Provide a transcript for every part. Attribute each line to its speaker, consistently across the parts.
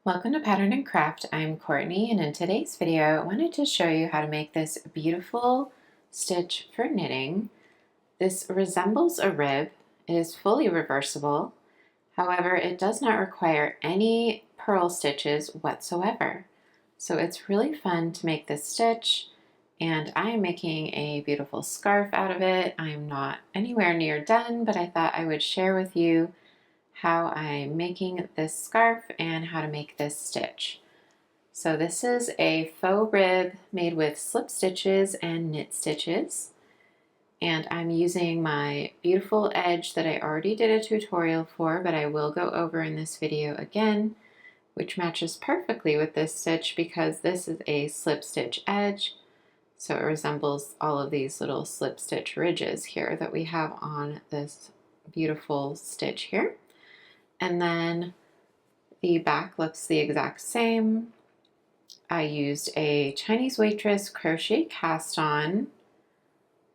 Speaker 1: Welcome to Pattern and Craft. I'm Courtney, and in today's video I wanted to show you how to make this beautiful stitch for knitting. This resembles a rib. It is fully reversible. However, it does not require any purl stitches whatsoever. So it's really fun to make this stitch, and I am making a beautiful scarf out of it. I'm not anywhere near done, but I thought I would share with you how I'm making this scarf and how to make this stitch. So this is a faux rib made with slip stitches and knit stitches. And I'm using my beautiful edge that I already did a tutorial for, but I will go over in this video again, which matches perfectly with this stitch because this is a slip stitch edge. So it resembles all of these little slip stitch ridges here that we have on this beautiful stitch here. And then the back looks the exact same. I used a Chinese waitress crochet cast on.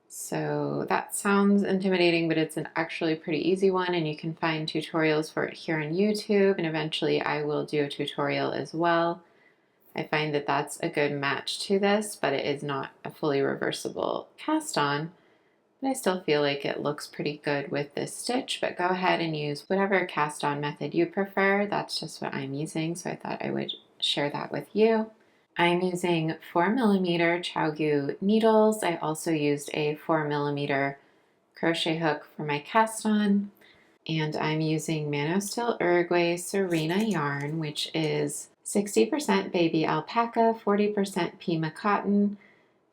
Speaker 1: So that sounds intimidating, but it's an actually pretty easy one, and you can find tutorials for it here on YouTube, and eventually I will do a tutorial as well. I find that that's a good match to this, but it is not a fully reversible cast on. But I still feel like it looks pretty good with this stitch, but go ahead and use whatever cast on method you prefer. That's just what I'm using, so I thought I would share that with you. I'm using 4mm ChowGoo needles. I also used a 4mm crochet hook for my cast on, and I'm using Manosteel Uruguay Serena yarn, which is 60% baby alpaca, 40% Pima cotton,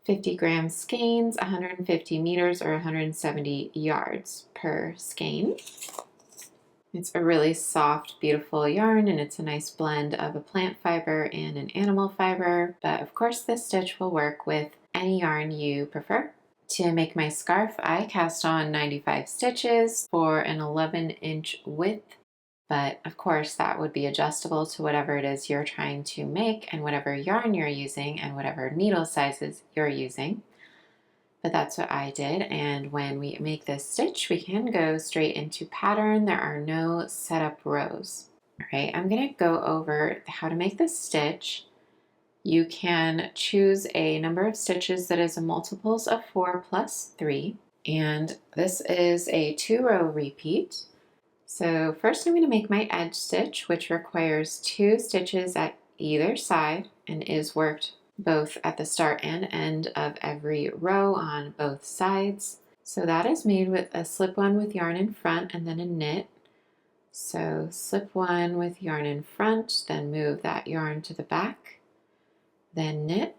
Speaker 1: 50 grams skeins, 150 meters or 170 yards per skein. It's a really soft, beautiful yarn, and it's a nice blend of a plant fiber and an animal fiber, but of course this stitch will work with any yarn you prefer. To make my scarf, I cast on 95 stitches for an 11-inch width, but of course that would be adjustable to whatever it is you're trying to make and whatever yarn you're using and whatever needle sizes you're using. But that's what I did, and when we make this stitch, we can go straight into pattern. There are no setup rows. All right, I'm gonna go over how to make this stitch. You can choose a number of stitches that is a multiples of 4 plus 3, and this is a 2-row repeat. So first I'm going to make my edge stitch, which requires 2 stitches at either side and is worked both at the start and end of every row on both sides. So that is made with a slip one with yarn in front and then a knit. So slip one with yarn in front, then move that yarn to the back, then knit.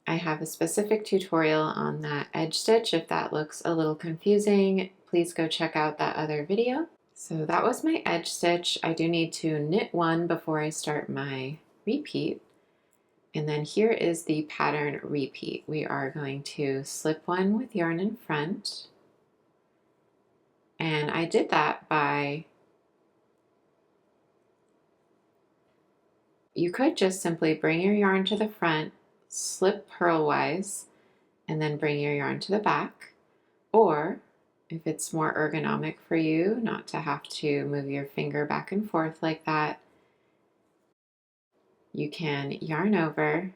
Speaker 1: I have a specific tutorial on that edge stitch. If that looks a little confusing, please go check out that other video. So that was my edge stitch. I do need to knit one before I start my repeat. And then here is the pattern repeat. We are going to slip one with yarn in front. And I did that by, you could just simply bring your yarn to the front, slip purlwise, and then bring your yarn to the back. Or if it's more ergonomic for you not to have to move your finger back and forth like that, you can yarn over,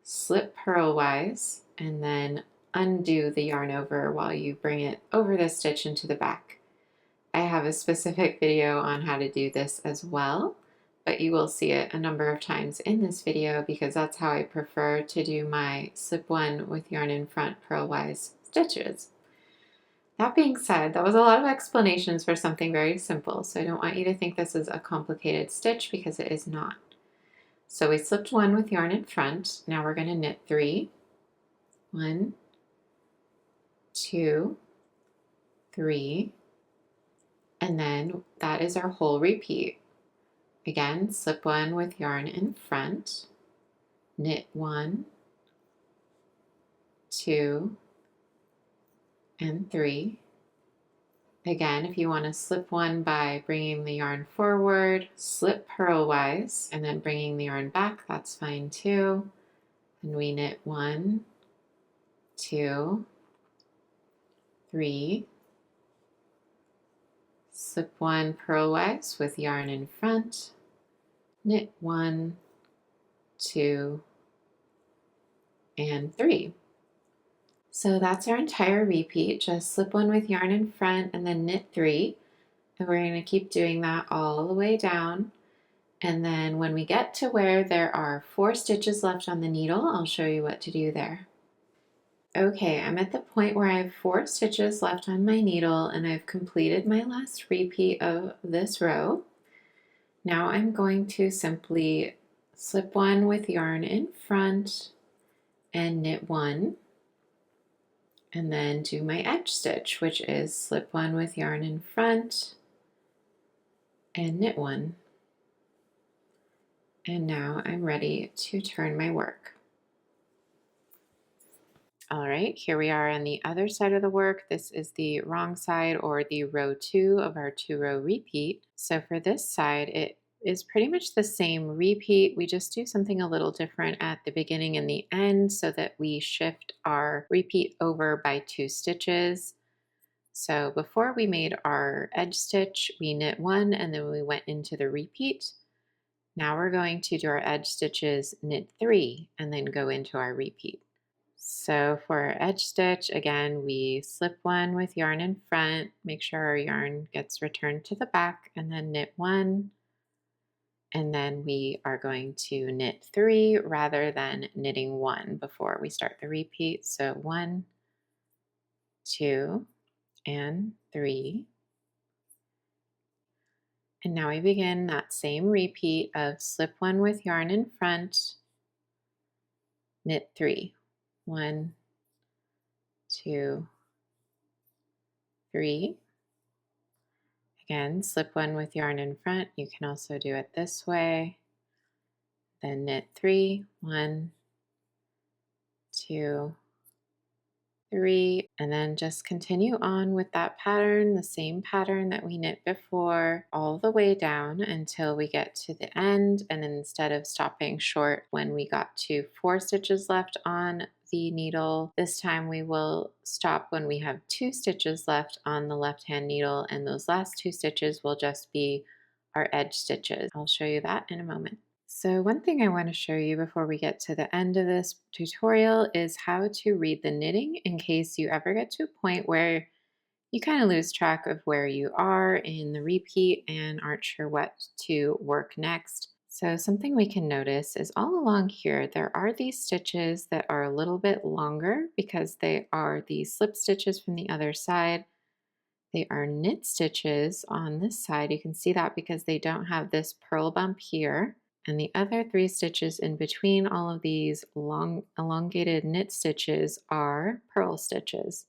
Speaker 1: slip purlwise, and then undo the yarn over while you bring it over the stitch into the back. I have a specific video on how to do this as well, but you will see it a number of times in this video because that's how I prefer to do my slip one with yarn in front purlwise stitches. That being said, that was a lot of explanations for something very simple, so I don't want you to think this is a complicated stitch because it is not. So we slipped one with yarn in front. Now we're going to knit 3. 1, 2, 3, and then that is our whole repeat. Again, slip one with yarn in front, knit 1, 2, and 3. Again, if you want to slip one by bringing the yarn forward, slip purlwise, and then bringing the yarn back, that's fine too. And we knit 1, 2, 3, slip one purlwise with yarn in front, knit 1, 2, and 3. So that's our entire repeat. Just slip 1 with yarn in front and then knit 3. And we're going to keep doing that all the way down. And then when we get to where there are 4 stitches left on the needle, I'll show you what to do there. Okay, I'm at the point where I have 4 stitches left on my needle and I've completed my last repeat of this row. Now I'm going to simply slip 1 with yarn in front and knit 1, and then do my edge stitch, which is slip 1 with yarn in front and knit 1. And now I'm ready to turn my work. All right, here we are on the other side of the work. This is the wrong side, or the row 2 of our 2-row repeat. So for this side, it is pretty much the same repeat. We just do something a little different at the beginning and the end so that we shift our repeat over by 2 stitches. So before we made our edge stitch, we knit 1 and then we went into the repeat. Now we're going to do our edge stitches, knit 3, and then go into our repeat. So for our edge stitch, again, we slip 1 with yarn in front, make sure our yarn gets returned to the back, and then knit 1. And then we are going to knit 3 rather than knitting 1 before we start the repeat. So 1, 2, and 3. And now we begin that same repeat of slip 1 with yarn in front, knit 3. 1, 2, 3. Again, slip 1 with yarn in front. You can also do it this way. Then knit 3. 1, 2, 3, and then just continue on with that pattern, the same pattern that we knit before, all the way down until we get to the end. And instead of stopping short when we got to 4 stitches left on the needle, this time we will stop when we have 2 stitches left on the left hand needle, and those last 2 stitches will just be our edge stitches. I'll show you that in a moment. So one thing I want to show you before we get to the end of this tutorial is how to read the knitting in case you ever get to a point where you kind of lose track of where you are in the repeat and aren't sure what to work next. So something we can notice is all along here, there are these stitches that are a little bit longer because they are the slip stitches from the other side. They are knit stitches on this side. You can see that because they don't have this purl bump here. And the other 3 stitches in between all of these long elongated knit stitches are purl stitches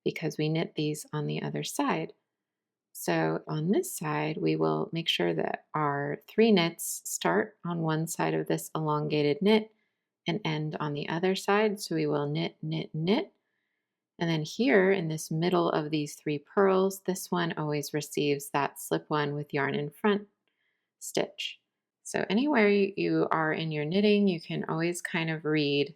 Speaker 1: because we knit these on the other side. So on this side, we will make sure that our 3 knits start on one side of this elongated knit and end on the other side. So we will knit, knit, knit. And then here in this middle of these 3 purls, this one always receives that slip 1 with yarn in front stitch. So anywhere you are in your knitting, you can always kind of read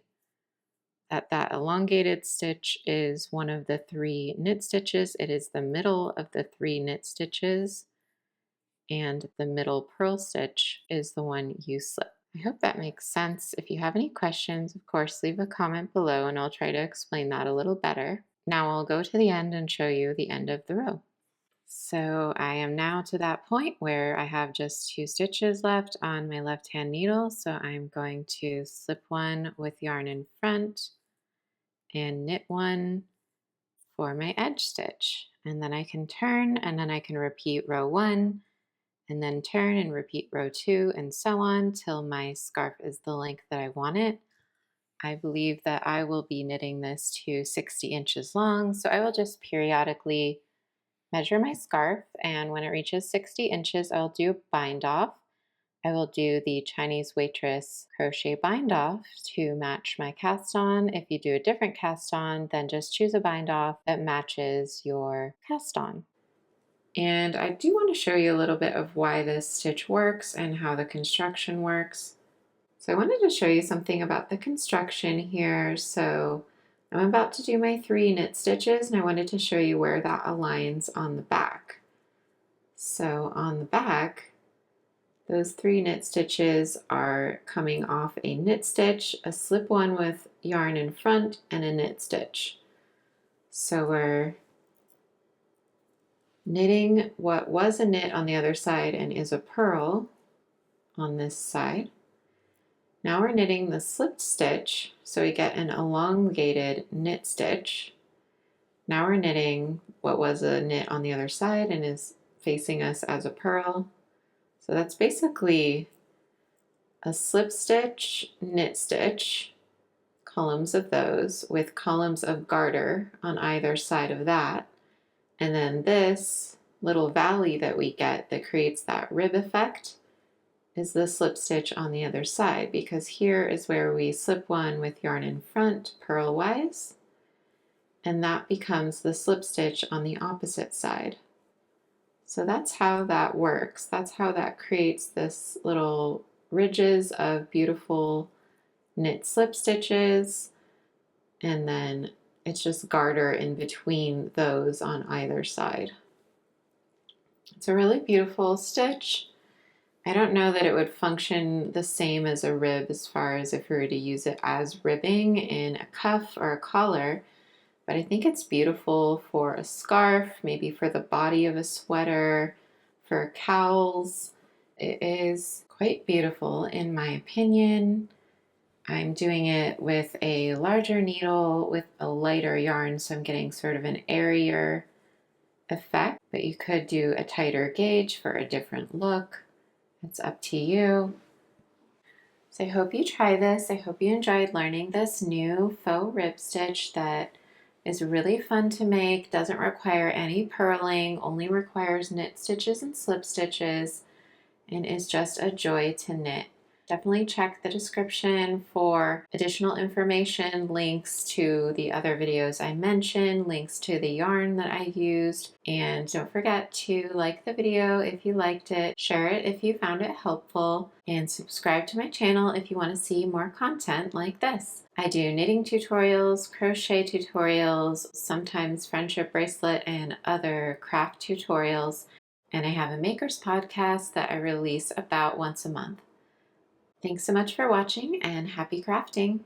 Speaker 1: that that elongated stitch is one of the 3 knit stitches. It is the middle of the 3 knit stitches, and the middle purl stitch is the one you slip. I hope that makes sense. If you have any questions, of course, leave a comment below and I'll try to explain that a little better. Now I'll go to the end and show you the end of the row. So I am now to that point where I have just 2 stitches left on my left hand needle. So I'm going to slip 1 with yarn in front and knit 1 for my edge stitch. And then I can turn and then I can repeat row 1 and then turn and repeat row 2 and so on till my scarf is the length that I want it. I believe that I will be knitting this to 60 inches long. So I will just periodically measure my scarf, and when it reaches 60 inches, I'll do a bind off. I will do the Chinese waitress crochet bind off to match my cast on. If you do a different cast on, then just choose a bind off that matches your cast on. And I do want to show you a little bit of why this stitch works and how the construction works. So I wanted to show you something about the construction here. So I'm about to do my 3 knit stitches and I wanted to show you where that aligns on the back. So on the back, Those 3 knit stitches are coming off a knit stitch, a slip one with yarn in front, and a knit stitch. So we're knitting what was a knit on the other side and is a purl on this side. Now we're knitting the slipped stitch, so we get an elongated knit stitch. Now we're knitting what was a knit on the other side and is facing us as a purl. So that's basically a slip stitch, knit stitch, columns of those with columns of garter on either side of that. And then this little valley that we get that creates that rib effect is the slip stitch on the other side, because here is where we slip one with yarn in front purlwise, and that becomes the slip stitch on the opposite side. So that's how that works. That's how that creates this little ridges of beautiful knit slip stitches, and then it's just garter in between those on either side. It's a really beautiful stitch. I don't know that it would function the same as a rib as far as if we were to use it as ribbing in a cuff or a collar, but I think it's beautiful for a scarf, maybe for the body of a sweater, for cowls. It is quite beautiful in my opinion. I'm doing it with a larger needle with a lighter yarn, so I'm getting sort of an airier effect, but you could do a tighter gauge for a different look. It's up to you. So I hope you try this. I hope you enjoyed learning this new faux rib stitch that is really fun to make, doesn't require any purling, only requires knit stitches and slip stitches, and is just a joy to knit. Definitely check the description for additional information, links to the other videos I mentioned, links to the yarn that I used, and don't forget to like the video if you liked it, share it if you found it helpful, and subscribe to my channel if you want to see more content like this. I do knitting tutorials, crochet tutorials, sometimes friendship bracelet and other craft tutorials, and I have a maker's podcast that I release about once a month. Thanks so much for watching and happy crafting!